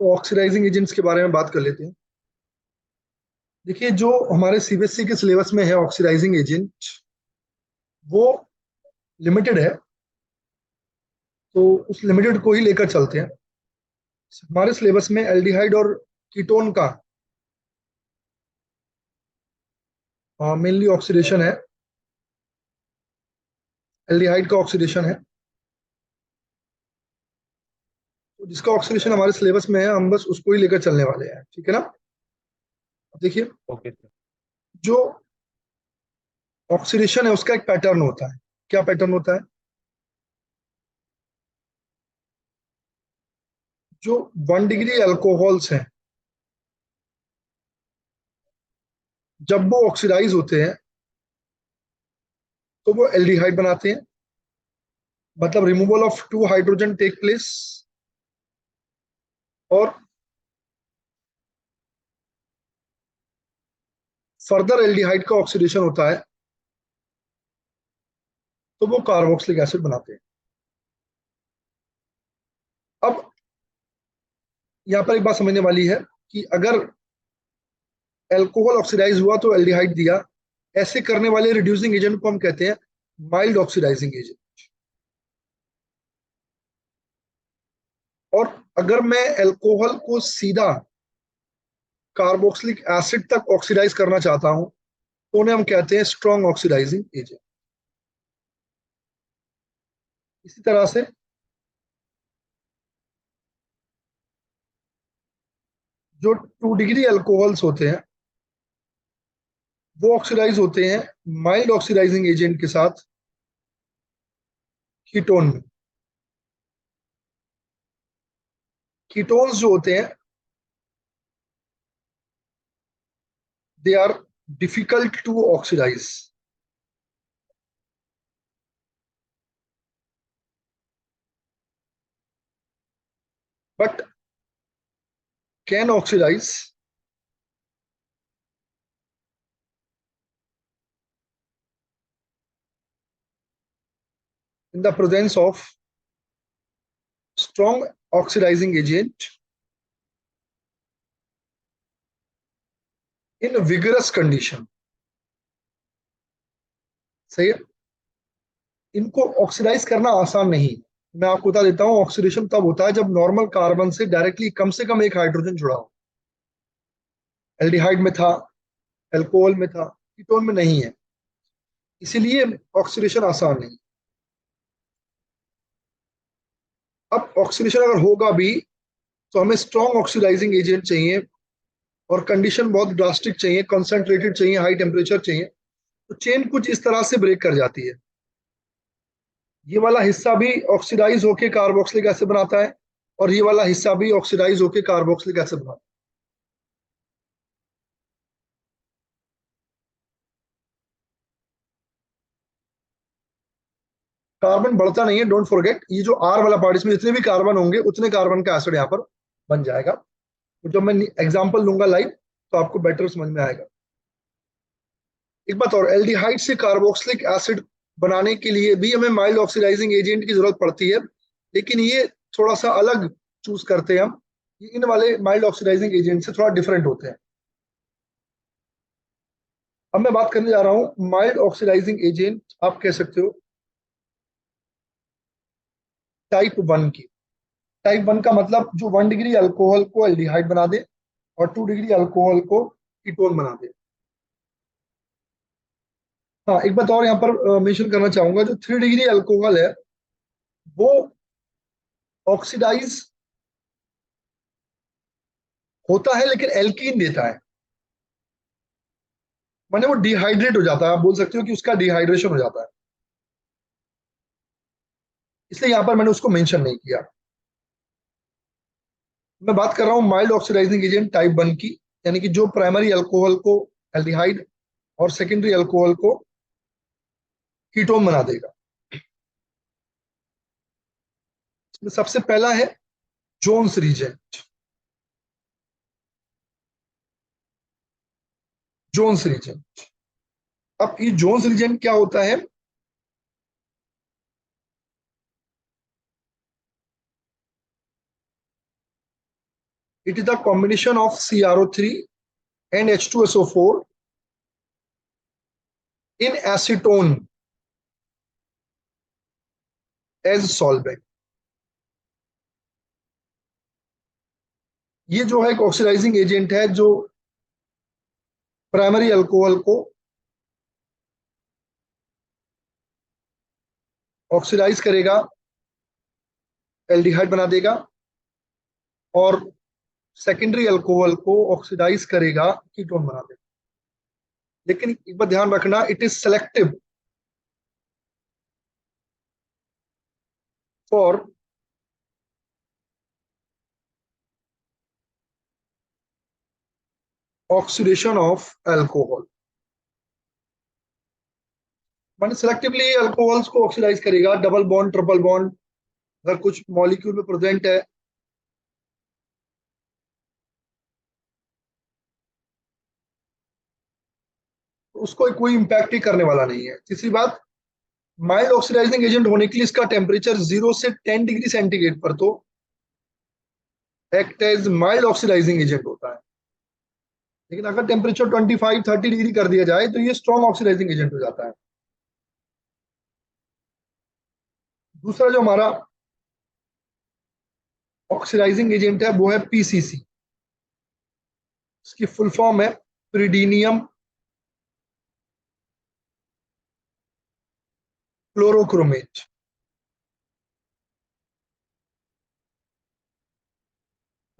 तो oxidising agents के बारे में बात कर लेते हैं। देखिए, जो हमारे सीबीएसई के सिलेबस में है ऑक्सीडाइजिंग एजेंट, वो लिमिटेड है, तो उस लिमिटेड को ही लेकर चलते हैं। हमारे सिलेबस में एल्डिहाइड और कीटोन का मेनली ऑक्सीडेशन है। एल्डिहाइड का ऑक्सीडेशन है, तो जिसका ऑक्सीडेशन हमारे सिलेबस में है, हम बस उसको ही लेकर चलने वाले हैं। ठीक है ना। अब देखिए, ओके सर। जो ऑक्सीडेशन है उसका एक पैटर्न होता है। क्या पैटर्न होता है? जो 1 डिग्री अल्कोहल्स हैं, जब वो ऑक्सीडाइज होते हैं तो वो एल्डिहाइड बनाते हैं। मतलब removal of 2 hydrogen take place, और फर्दर एल्डिहाइड का ऑक्सीडेशन होता है, तो वो कार्बोक्सिलिक एसिड बनाते हैं। अब यहाँ पर एक बात समझने वाली है कि अगर एल्कोहल ऑक्सीडाइज हुआ तो एल्डिहाइड दिया, ऐसे करने वाले रिड्यूसिंग एजेंट को हम कहते हैं माइल्ड ऑक्सीडाइजिंग एजेंट। और अगर मैं एल्कोहल को सीधा कार्बोक्सिलिक एसिड तक ऑक्सीडाइज करना चाहता हूं, तो उन्हें हम कहते हैं स्ट्रॉन्ग ऑक्सीडाइजिंग एजेंट। इसी तरह से जो 2 डिग्री अल्कोहल्स होते हैं, वो ऑक्सीडाइज होते हैं माइल्ड ऑक्सीडाइजिंग एजेंट के साथ कीटोन में। कीटोन्स जो होते हैं, they are difficult to oxidise, but can oxidise in the presence of strong oxidizing agent in vigorous condition। सही है। इनको ऑक्सीडाइज करना आसान नहीं। मैं आपको बता देता हूं, ऑक्सीडेशन तब होता है जब नॉर्मल कार्बन से कम एक हाइड्रोजन जुड़ा हो। एल्डिहाइड में था, एल्कोहल में था, कीटोन में नहीं है, इसीलिए ऑक्सीडेशन आसान नहीं। अब ऑक्सीडेशन अगर होगा भी, तो हमें स्ट्रॉन्ग ऑक्सीडाइजिंग एजेंट चाहिए, और कंडीशन बहुत ड्रास्टिक चाहिए, कंसंट्रेटेड चाहिए, हाई टेम्परेचर चाहिए। तो चेन कुछ इस तरह से ब्रेक कर जाती है। ये वाला हिस्सा भी ऑक्सीडाइज होके कार्बोक्सिलिक एसिड बनाता है, और ये वाला हिस्सा भी ऑक्सीडाइज होके कार्बोक्सिलिक एसिड बनाता है। कार्बन बढ़ता नहीं है, डोंट फॉरगेट। ये जो आर वाला पार्ट, इसमें जितने भी कार्बन होंगे उतने कार्बन का एसिड यहाँ पर बन जाएगा। तो जब मैं एग्जांपल लूंगा लाइव, तो आपको बेटर समझ में आएगा। एक बात और, एल्डिहाइड से कार्बोक्सिलिक एसिड बनाने के लिए भी हमें माइल्ड ऑक्सीडाइजिंग एजेंट की जरूरत पड़ती है, लेकिन ये थोड़ा सा अलग चूज करते हैं हम। ये इन वाले माइल्ड ऑक्सीडाइजिंग एजेंट से थोड़ा डिफरेंट होते हैं। अब मैं बात करने जा रहा हूँ माइल्ड ऑक्सीडाइजिंग एजेंट, आप कह सकते हो टाइप 1 की। टाइप 1 का मतलब जो 1 डिग्री अल्कोहल को एल्डिहाइड बना दे, और 2 डिग्री अल्कोहल को कीटोन बना दे। हाँ, एक बात और यहाँ पर मेंशन करना चाहूंगा, जो 3 डिग्री अल्कोहल है, वो ऑक्सीडाइज होता है लेकिन एल्कीन देता है। माने वो डिहाइड्रेट हो जाता है, आप बोल सकते हो कि उसका डिहाइड्रेशन हो जाता है। इसलिए यहाँ पर मैंने उसको मेंशन नहीं किया। मैं बात कर रहा हूँ माइल्ड ऑक्सीडाइजिंग एजेंट टाइप 1 की, यानी कि जो प्राइमरी अल्कोहल को एल्डिहाइड और सेकेंडरी अल्कोहल को कीटोन बना देगा। इसमें सबसे पहला है जोन्स रीजन। Jones reason. अब ये जोन्स रीजन क्या होता है? It is the combination of CrO3 and H2SO4 in acetone as solvent। ये जो है एक ऑक्सीडाइजिंग एजेंट है जो प्राइमरी अल्कोहल को ऑक्सीडाइज करेगा, एल्डिहाइड बना देगा, और सेकेंडरी अल्कोहल को ऑक्सीडाइज करेगा, कीटोन बना देगा। लेकिन एक बार ध्यान रखना, it is selective for oxidation of alcohol. माने सेलेक्टिवली अल्कोहल्स को ऑक्सीडाइज करेगा, डबल बॉन्ड, ट्रिपल बॉन्ड अगर कुछ मॉलिक्यूल में प्रेजेंट है तो उसको कोई इंपैक्ट ही करने वाला नहीं है। तीसरी बात, माइल्ड ऑक्सीडाइजिंग एजेंट होने के लिए इसका टेम्परेचर 0 से 10 डिग्री सेंटीग्रेड पर तो act as mild oxidising agent होता है। लेकिन अगर टेम्परेचर 25-30 डिग्री कर दिया जाए तो ये स्ट्रॉन्ग ऑक्सीडाइजिंग एजेंट हो जाता है। दूसरा जो हमारा ऑक्सीडाइजिंग एजेंट है वो है PCC। इसकी फुल फॉर्म है pyridinium chlorochromate.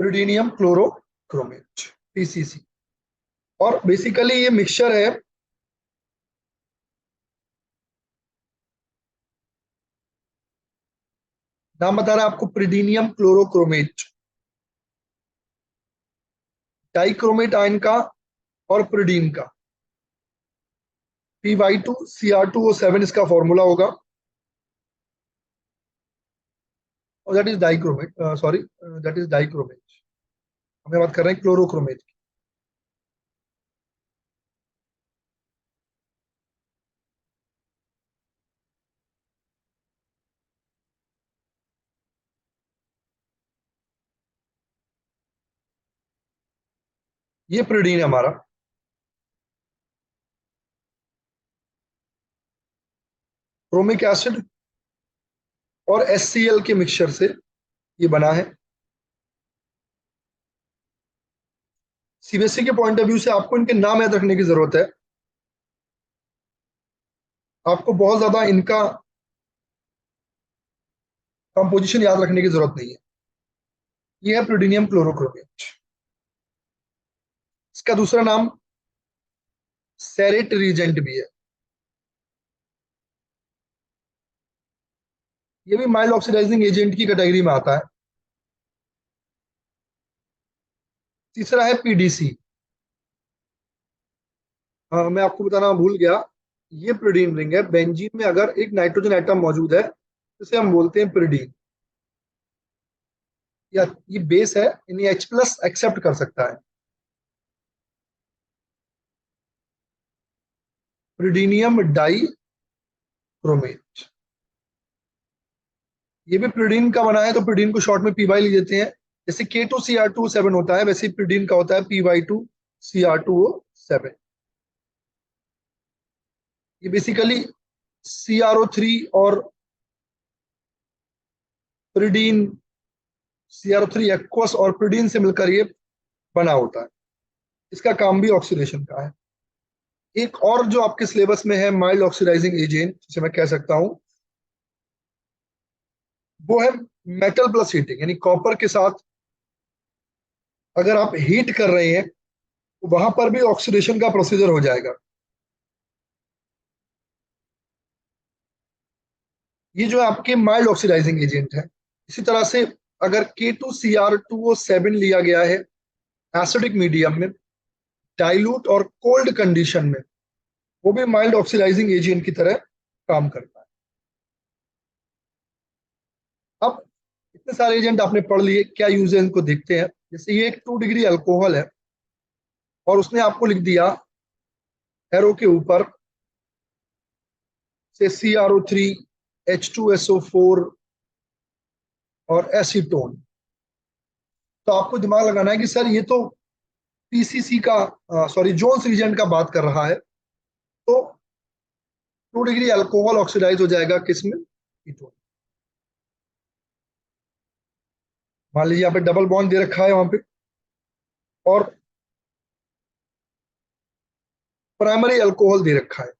Pyridinium chlorochromate, PCC। और बेसिकली ये मिक्सचर है नाम बता रहा है आपको, प्रिडीनियम क्लोरोक्रोमेट, डाइक्रोमेट आयन का और प्रिडीन का। Py2Cr2O7 इसका फॉर्मूला होगा, और that is dichromate, sorry that is dichromate. हमें बात कर रहे हैं क्लोरोक्रोमेट की। ये प्रिडीन है हमारा। क्रोमिक एसिड और HCl के मिक्सचर से ये बना है। CBSE के पॉइंट ऑफ व्यू से आपको इनके नाम याद रखने की जरूरत है, आपको बहुत ज्यादा इनका कंपोजिशन याद रखने की जरूरत नहीं है। ये है प्रिडीनियम क्लोरोक्रोमेट। इसका दूसरा नाम सेरेट रीजेंट भी है। ये भी माइल्ड ऑक्सीडाइजिंग एजेंट की कैटेगरी में आता है। तीसरा है PDC। मैं आपको बताना भूल गया, ये प्रिडीन रिंग है। बेंजीन में अगर एक नाइट्रोजन एटम मौजूद है इसे हम बोलते हैं प्रिडीन, या ये बेस है, यानी H+ एक्सेप्ट कर सकता है। प्रिडीनियम डाई क्रोमेट, ये भी प्रिडीन का बना है, तो प्रिडीन को शॉर्ट में PY लिख देते हैं। जैसे K2Cr2O7 होता है वैसे प्रिडीन का होता है Py2Cr2O7। ये बेसिकली CrO3 और प्रिडीन, CrO3 एक्वस और प्रिडीन से मिलकर ये बना होता है। इसका काम भी ऑक्सीडेशन का है। एक और जो आपके सिलेबस में है माइल्ड ऑक्सीडाइजिंग एजेंट जिसे मैं कह सकता हूं, वो है मेटल प्लस हीटिंग, यानी कॉपर के साथ अगर आप हीट कर रहे हैं तो वहां पर भी ऑक्सीडेशन का प्रोसीजर हो जाएगा। ये जो है आपके माइल्ड ऑक्सीडाइजिंग एजेंट है। इसी तरह से अगर K2Cr2O7 लिया गया है एसिडिक मीडियम में, डाइल्यूट और कोल्ड कंडीशन में, वो भी माइल्ड ऑक्सीडाइजिंग एजेंट की तरह काम करता है। अब इतने सारे एजेंट आपने पढ़ लिए, क्या यूज है इनको देखते हैं। जैसे ये एक 2 डिग्री अल्कोहल है और उसने आपको लिख दिया एरो के ऊपर से CrO3, H2SO4 और एसीटोन। तो आपको दिमाग लगाना है कि सर ये तो पीसीसी का सॉरी जोन्स रीजेंट का बात कर रहा है, तो 2 डिग्री अल्कोहल ऑक्सीडाइज हो जाएगा किसमें, कीटोन। मान लीजिए यहाँ पे डबल बॉन्ड दे रखा है वहां पे, और प्राइमरी अल्कोहल दे रखा है,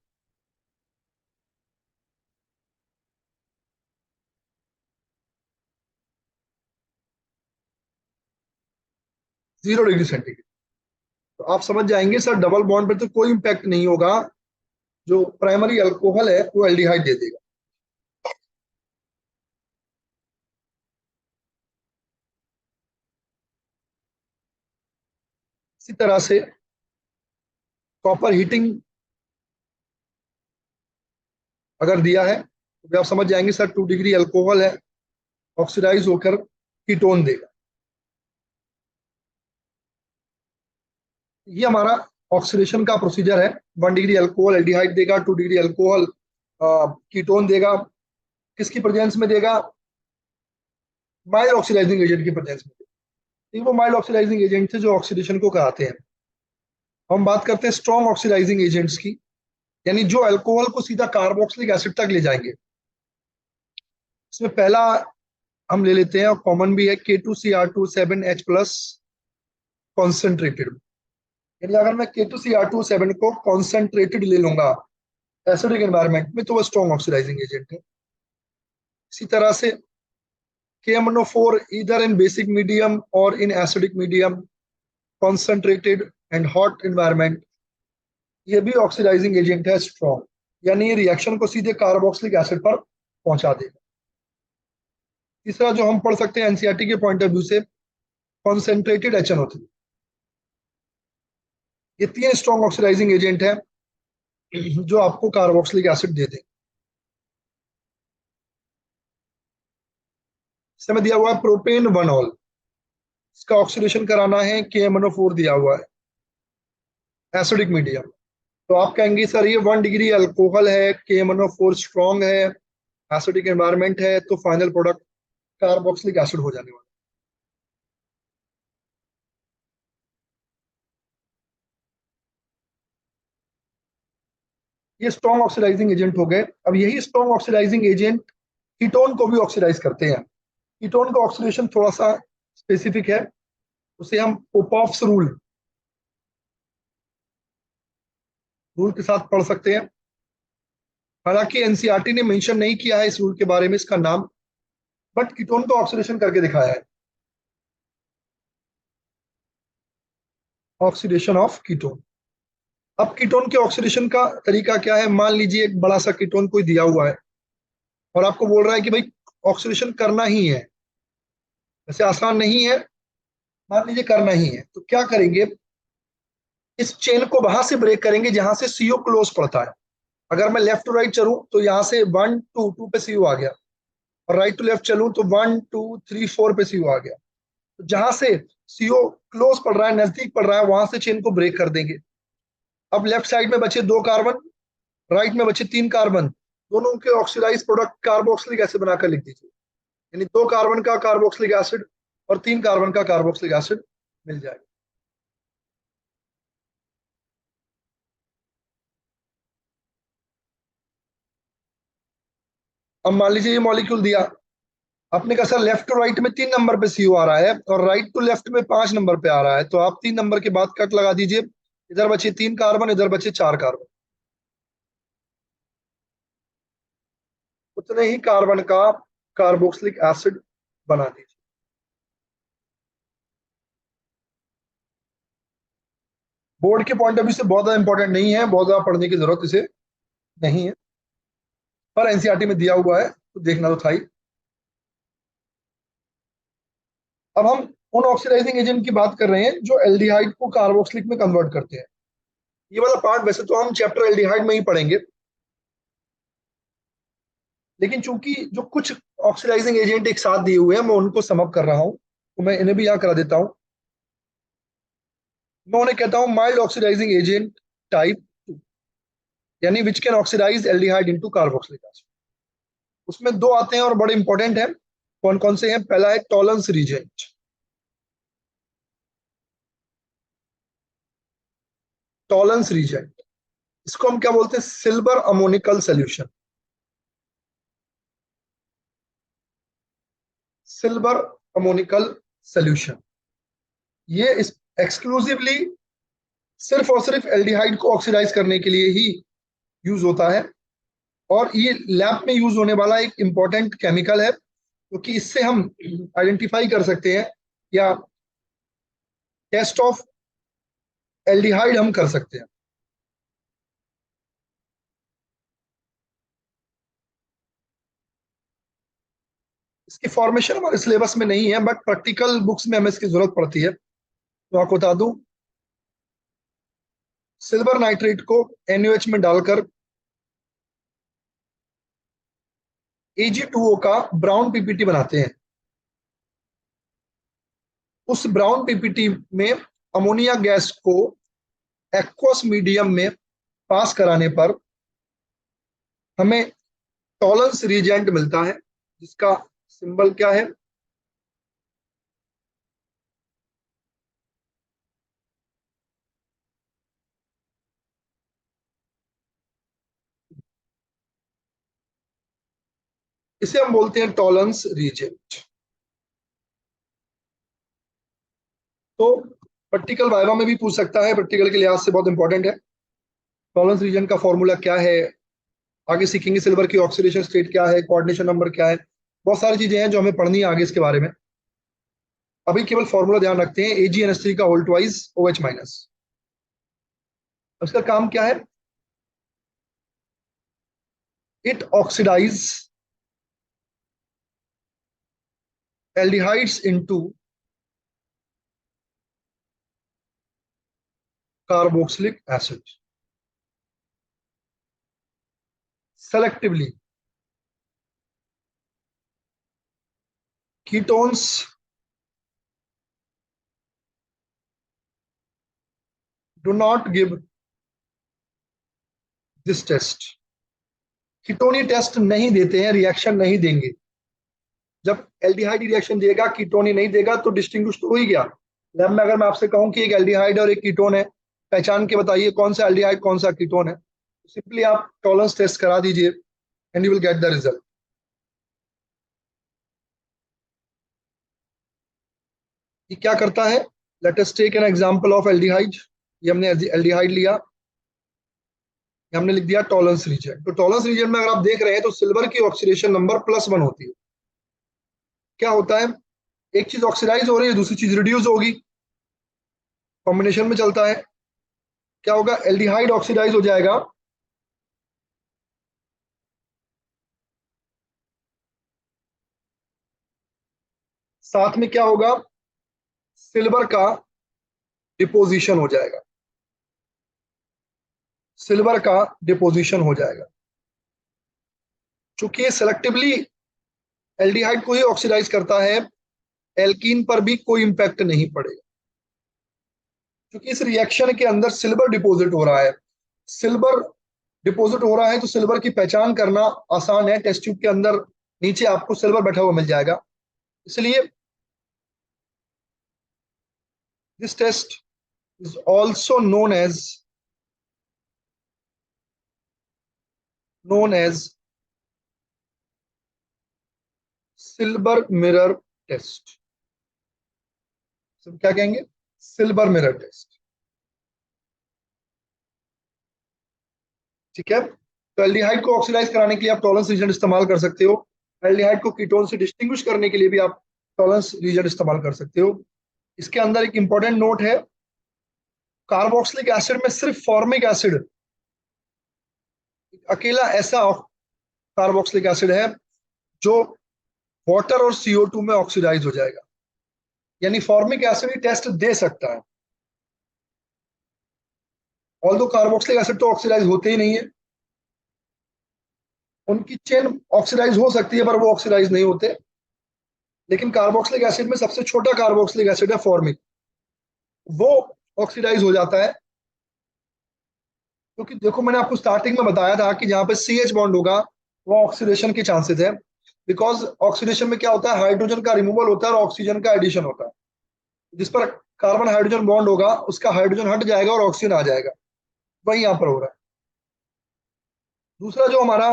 0 डिग्री सेंटीग्रेड। तो आप समझ जाएंगे सर डबल बॉन्ड पे तो कोई इंपैक्ट नहीं होगा, जो प्राइमरी अल्कोहल है वो एल्डिहाइड दे देगा। इसी तरह से कॉपर हीटिंग अगर दिया है तो भी आप समझ जाएंगे सर 2 डिग्री अल्कोहल है, ऑक्सीडाइज होकर कीटोन देगा। ये हमारा ऑक्सीडेशन का प्रोसीजर है। 1 डिग्री अल्कोहल एल्डिहाइड देगा, 2 डिग्री अल्कोहल कीटोन देगा। किसकी प्रेजेंस में देगा, माइल्ड ऑक्सीडाइजिंग एजेंट की प्रेजेंस में। ये वो माइल्ड ऑक्सीडाइजिंग एजेंट थे जो ऑक्सीडेशन को कराते हैं। हम बात करते हैं स्ट्रॉन्ग ऑक्सीडाइजिंग एजेंट्स की, यानी जो अल्कोहल को सीधा कार्बोक्सिलिक एसिड तक ले जाएंगे। इसमें पहला हम ले लेते हैं और कॉमन भी है, K2Cr2 7H+ कॉन्सेंट्रेटेड। यानी अगर मैं K2Cr2 7 को कॉन्सेंट्रेटेड ले लूंगा एसिडिक एनवायरनमेंट में तो वो स्ट्रॉन्ग ऑक्सीडाइजिंग एजेंट है। इसी तरह से KMnO4 either in basic medium or in acidic medium, concentrated and hot environment, ये भी ऑक्सीडाइजिंग एजेंट है स्ट्रॉन्ग, यानी ये रिएक्शन को सीधे कार्बोक्सिलिक एसिड पर पहुंचा देगा। तीसरा जो हम पढ़ सकते हैं एनसीईआरटी के पॉइंट ऑफ व्यू से, कॉन्सेंट्रेटेड HNO3। ये 3 स्ट्रॉन्ग ऑक्सीडाइजिंग एजेंट है जो आपको कार्बोक्सिलिक एसिड दे देंगे। इसमें दिया हुआ है प्रोपेन 1ऑल, इसका ऑक्सीडेशन कराना है, KMnO4 दिया हुआ है एसिडिक मीडियम। तो आप कहेंगे सर ये 1 डिग्री अल्कोहल है, KMnO4 स्ट्रॉन्ग है, एसिडिक एनवायरनमेंट है, तो फाइनल प्रोडक्ट कार्बोक्सिलिक एसिड हो जाने वाला। ये स्ट्रॉन्ग ऑक्सीडाइजिंग एजेंट हो गए। अब यही स्ट्रॉन्ग ऑक्सीडाइजिंग एजेंट कीटोन को भी ऑक्सीडाइज करते हैं। कीटोन का ऑक्सीडेशन थोड़ा सा स्पेसिफिक है, उसे हम पोपॉफ्स रूल के साथ पढ़ सकते हैं। हालांकि एनसीईआरटी ने मेंशन नहीं किया है इस रूल के बारे में इसका नाम, बट कीटोन का ऑक्सीडेशन करके दिखाया है। Oxidation of ketone. अब कीटोन के ऑक्सीडेशन का तरीका क्या है, मान लीजिए एक बड़ा सा कीटोन कोई दिया हुआ है और आपको बोल रहा है कि भाई ऑक्सीडेशन करना ही है। वैसे आसान नहीं है, मान लीजिए करना ही है, तो क्या करेंगे, इस चेन को वहां से ब्रेक करेंगे जहां से सीओ क्लोज पड़ता है। अगर मैं लेफ्ट टू राइट चलूं तो यहाँ से 1 2 2 पे सीओ आ गया, और राइट टू लेफ्ट चलूं तो 1 2 3 4 पे सीओ आ गया। तो जहां से सीओ क्लोज पड़ रहा है, नजदीक पड़ रहा है, वहां से चेन को ब्रेक कर देंगे। अब लेफ्ट साइड में बचे 2 कार्बन, राइट में बचे 3 कार्बन, दोनों के ऑक्सीडाइज प्रोडक्ट कार्बोक्सिलिक एसिड बनाकर लिख दीजिए। यानी 2 कार्बन का कार्बोक्सिलिक एसिड और 3 कार्बन का कार्बोक्सिलिक एसिड मिल जाएगा। अब मान लीजिए ये मॉलिक्यूल दिया, आपने कहा सर लेफ्ट टू राइट में 3 नंबर पे सीओ आ रहा है और राइट टू लेफ्ट में 5 नंबर पे आ रहा है, तो आप 3 नंबर के बाद कट लगा दीजिए। इधर बचे 3 कार्बन, इधर बचे 4 कार्बन, उतने ही कार्बन का कार्बोक्सिलिक एसिड बना दीजिए। बोर्ड के पॉइंट ऑफ व्यू से बहुत ज्यादा इंपॉर्टेंट नहीं है, बहुत ज्यादा पढ़ने की जरूरत इसे नहीं है, पर एनसीईआरटी में दिया हुआ है तो देखना तो था ही। अब हम उन ऑक्सीडाइजिंग एजेंट की बात कर रहे हैं जो एल्डिहाइड को कार्बोक्सिलिक में कन्वर्ट करते हैं। ये वाला पार्ट वैसे तो हम चैप्टर एल्डिहाइड में ही पढ़ेंगे, लेकिन चूंकि जो कुछ ऑक्सीडाइजिंग एजेंट एक साथ दिए हुए हैं मैं उनको समअप कर रहा हूं, तो मैं इन्हें भी यहाँ करा देता हूं। मैं उन्हें कहता हूं माइल्ड ऑक्सीडाइजिंग एजेंट टाइप 2, यानी which can oxidise aldehyde into carboxylic acid. उसमें 2 आते हैं और बड़े इंपॉर्टेंट हैं। कौन कौन से हैं, पहला है टॉलरेंस रीजेंट। टॉलरेंस रीजेंट, इसको हम क्या बोलते हैं, silver ammoniacal solution. Silver ammoniacal solution ये एक्सक्लूसिवली सिर्फ और सिर्फ एल्डिहाइड को ऑक्सीडाइज करने के लिए ही यूज होता है, और ये लैब में यूज होने वाला एक इंपॉर्टेंट केमिकल है, क्योंकि इससे हम आइडेंटिफाई कर सकते हैं या टेस्ट ऑफ एल्डिहाइड हम कर सकते हैं। इसकी फॉर्मेशन हमारे सिलेबस में नहीं है, बट प्रैक्टिकल बुक्स में हमें इसकी जरूरत पड़ती है, तो आपको बता दूं, सिल्वर नाइट्रेट को NaOH में डालकर Ag2O का ब्राउन पीपीटी बनाते हैं। उस ब्राउन पीपीटी में अमोनिया गैस को एक्वस मीडियम में पास कराने पर हमें टॉलरेंस रीजेंट मिलता है, जिसका सिंबल क्या है, इसे हम बोलते हैं टॉलरेंस रीजेंट। तो प्रैक्टिकल वाइवा में भी पूछ सकता है, प्रैक्टिकल के लिहाज से बहुत इंपॉर्टेंट है। टॉलरेंस रीजन का फॉर्मूला क्या है, आगे सीखेंगे सिल्वर की ऑक्सीडेशन स्टेट क्या है, कोऑर्डिनेशन नंबर क्या है, बहुत सारी चीजें हैं जो हमें पढ़नी है आगे इसके बारे में। अभी केवल फॉर्मूला ध्यान रखते हैं, AgNH3 का होल ट्वाइस OH माइनस। उसका काम क्या है, it oxidize aldehydes into carboxylic acid selectively. Ketones do not give this test. कीटोनी टेस्ट नहीं देते हैं, रिएक्शन नहीं देंगे। जब एल्डिहाइड रिएक्शन देगा, कीटोनी नहीं देगा, तो डिस्टिंग्विश तो हो ही गया। लैब में अगर मैं आपसे कहूं कि एक एल्डिहाइड और एक कीटोन है, पहचान के बताइए कौन सा एल्डिहाइड कौन सा कीटोन है, सिंपली आप टॉलरेंस टेस्ट करा दीजिए and you will get the result. ये क्या करता है, let us take an example of aldehyde. ये हमने एल्डिहाइड लिया, हमने लिख दिया टॉलरेंस रीजन। तो टॉलरेंस रीजन में अगर आप देख रहे हैं तो सिल्वर की ऑक्सीडेशन नंबर +1 होती है। क्या होता है, एक चीज ऑक्सीडाइज हो रही है, दूसरी चीज रिड्यूस होगी, कॉम्बिनेशन में चलता है। क्या होगा, एल्डिहाइड ऑक्सीडाइज हो जाएगा, साथ में क्या होगा, सिल्वर का डिपोजिशन हो जाएगा, सिल्वर का डिपोजिशन हो जाएगा। चूंकि ये सेलेक्टिवली एल्डिहाइड को ही ऑक्सीडाइज करता है, एल्कीन पर भी कोई इंपैक्ट नहीं पड़ेगा। क्योंकि इस रिएक्शन के अंदर सिल्वर डिपॉजिट हो रहा है, सिल्वर डिपॉजिट हो रहा है तो सिल्वर की पहचान करना आसान है। टेस्ट ट्यूब के अंदर नीचे आपको सिल्वर बैठा हुआ मिल जाएगा, इसलिए this test is also known as silver mirror test. क्या कहेंगे, सिल्वर मिरर टेस्ट। ठीक है, तो एल्डिहाइड को ऑक्सीडाइज कराने के लिए आप टॉलरेंस रीजन इस्तेमाल कर सकते हो, एल्डिहाइड को कीटोन से डिस्टिंग्विश करने के लिए भी आप टॉलरेंस रीजन इस्तेमाल कर सकते हो। इसके अंदर एक इंपॉर्टेंट नोट है, कार्बोक्सिलिक एसिड में सिर्फ फॉर्मिक एसिड अकेला ऐसा कार्बोक्सिलिक एसिड है जो वाटर और CO2 में ऑक्सीडाइज हो जाएगा, यानी फॉर्मिक एसिड ही टेस्ट दे सकता है। ऑल्दो कार्बोक्सिलिक एसिड तो ऑक्सीडाइज होते ही नहीं है, उनकी चेन ऑक्सीडाइज हो सकती है पर वो ऑक्सीडाइज नहीं होते। लेकिन कार्बोक्सिलिक एसिड में सबसे छोटा कार्बोक्सिलिक एसिड है फॉर्मिक, वो ऑक्सीडाइज हो जाता है। क्योंकि देखो मैंने आपको स्टार्टिंग में बताया था कि जहां पे CH बॉन्ड होगा वो ऑक्सीडेशन के चांसेस है, बिकॉज ऑक्सीडेशन में क्या होता है, हाइड्रोजन का रिमूवल होता है और ऑक्सीजन का एडिशन होता है। जिस पर कार्बन हाइड्रोजन बॉन्ड होगा उसका हाइड्रोजन हट जाएगा और ऑक्सीजन आ जाएगा। वही यहाँ पर हो रहा है। दूसरा जो हमारा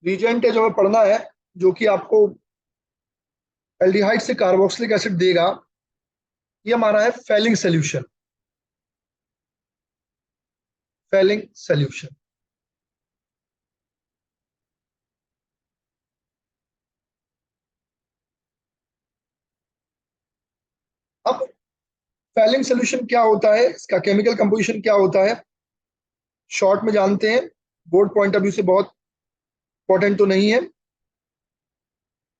रीजेंट है जो हमें पढ़ना है, जो कि आपको एल्डिहाइड से कार्बोक्सिलिक एसिड देगा, ये हमारा है फेलिंग सोल्यूशन। Fehling solution. अब फेलिंग सोल्यूशन क्या होता है, इसका केमिकल कंपोजिशन क्या होता है, शॉर्ट में जानते हैं, बोर्ड पॉइंट ऑफ व्यू से बहुत इंपॉर्टेंट तो नहीं है।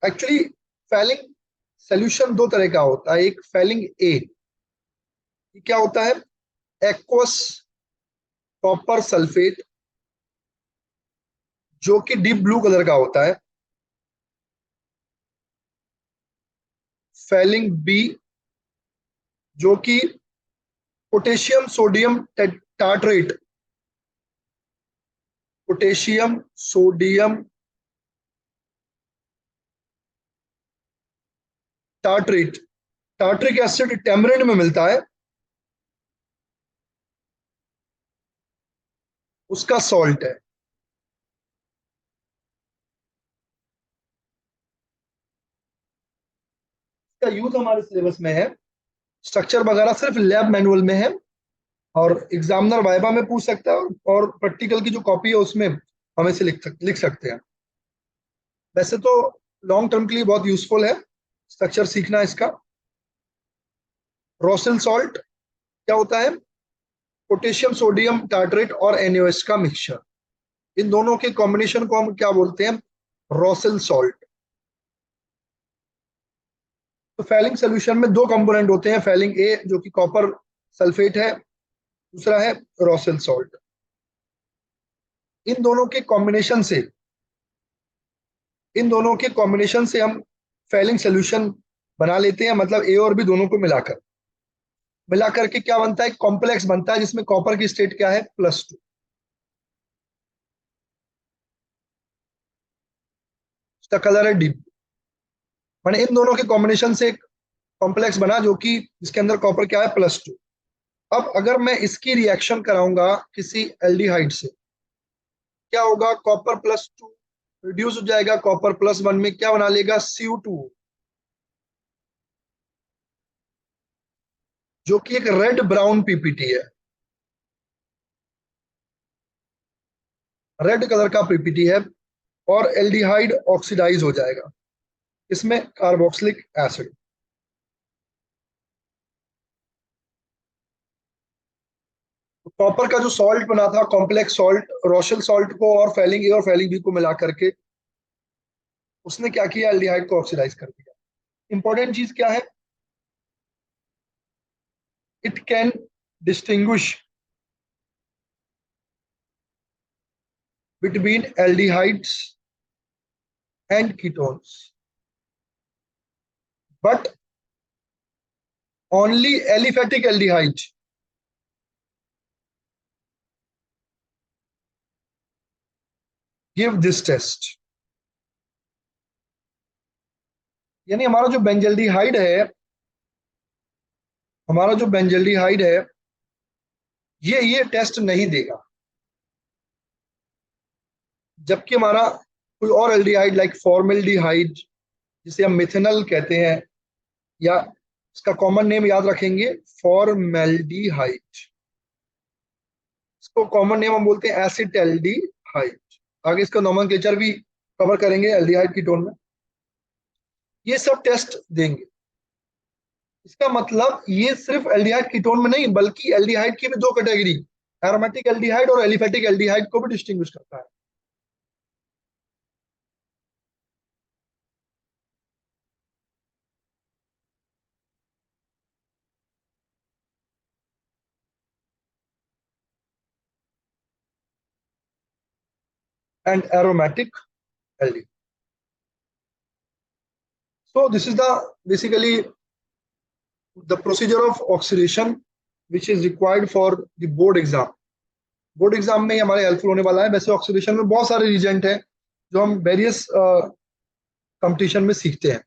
एक्चुअली फेलिंग सोल्यूशन दो तरह का होता है। एक फेलिंग ए, क्या होता है, एक्वस कॉपर सल्फेट, जो कि डीप ब्लू कलर का होता है। फेलिंग बी, जो कि potassium sodium tartrate, potassium sodium tartrate, tartaric acid tamarind में मिलता है, उसका सॉल्ट है। इसका यूज हमारे सिलेबस में है, स्ट्रक्चर वगैरह सिर्फ लैब मैनुअल में है, और एग्जामिनर वाइवा में पूछ सकता है, और प्रैक्टिकल की जो कॉपी है उसमें हम इसे लिख सकते हैं। वैसे तो लॉन्ग टर्म के लिए बहुत यूजफुल है स्ट्रक्चर सीखना इसका। रोसिल सॉल्ट क्या होता है, पोटेशियम सोडियम टार्ट्रेट और NaOH का मिक्सचर, इन दोनों के कॉम्बिनेशन को हम क्या बोलते हैं, रोसिल सॉल्ट। तो फेलिंग सोल्यूशन में दो कंपोनेंट होते हैं, फेलिंग ए जो कि कॉपर सल्फेट है, दूसरा है रोसिल सॉल्ट। इन दोनों के कॉम्बिनेशन से इन दोनों के कॉम्बिनेशन से हम फेलिंग सोल्यूशन बना लेते हैं, मतलब ए और बी दोनों को मिलाकर मिलाकर के क्या बनता है, कॉम्प्लेक्स बनता है, जिसमें कॉपर की स्टेट क्या है, +2। इसका कलर है डीप, मैंने इन दोनों के कॉम्बिनेशन से एक कॉम्प्लेक्स बना, जो कि जिसके अंदर कॉपर क्या है, +2। अब अगर मैं इसकी रिएक्शन कराऊंगा किसी एल्डिहाइड से, क्या होगा, कॉपर +2 रिड्यूस हो जाएगा, कॉपर +1 में क्या बना लेगा, CO2, जो कि एक रेड ब्राउन पीपीटी है, रेड कलर का पीपीटी है, और एल्डिहाइड ऑक्सीडाइज हो जाएगा, इसमें कार्बोक्सिलिक एसिड। तो कॉपर का जो सॉल्ट बना था, कॉम्प्लेक्स सॉल्ट, रोशल सॉल्ट को और फेलिंग ए और फेलिंग बी को मिला करके उसने क्या किया, एल्डिहाइड को ऑक्सीडाइज कर दिया। इंपॉर्टेंट चीज क्या है, it can distinguish between aldehydes and ketones, but only aliphatic aldehyde give this test. यानी हमारा जो बेंजल्डिहाइड है ये टेस्ट नहीं देगा, जबकि हमारा कोई और एल्डिहाइड लाइक फॉर्मेल्डिहाइड, जिसे हम मिथेनल कहते हैं, या इसका कॉमन नेम याद रखेंगे, फॉर्मेल्डिहाइड, इसको कॉमन नेम हम बोलते हैं एसिटेल्डिहाइड। आगे इसका नोमेनक्लेचर भी कवर करेंगे एल्डिहाइड की टोन में। ये सब टेस्ट देंगे, इसका मतलब ये सिर्फ एल्डिहाइड कीटोन में नहीं, बल्कि एल्डिहाइड की भी दो कैटेगरी, एरोमेटिक एल्डिहाइड और एलिफेटिक एल्डिहाइड को भी डिस्टिंग्विश करता है। And aromatic aldehyde. So this is the basically the procedure of oxidation which is required for the board exam. Board exam में हमारे हेल्पफुल होने वाला है। वैसे ऑक्सीडेशन में बहुत सारे रीजेंट हैं जो हम वेरियस कंपटीशन में सीखते हैं।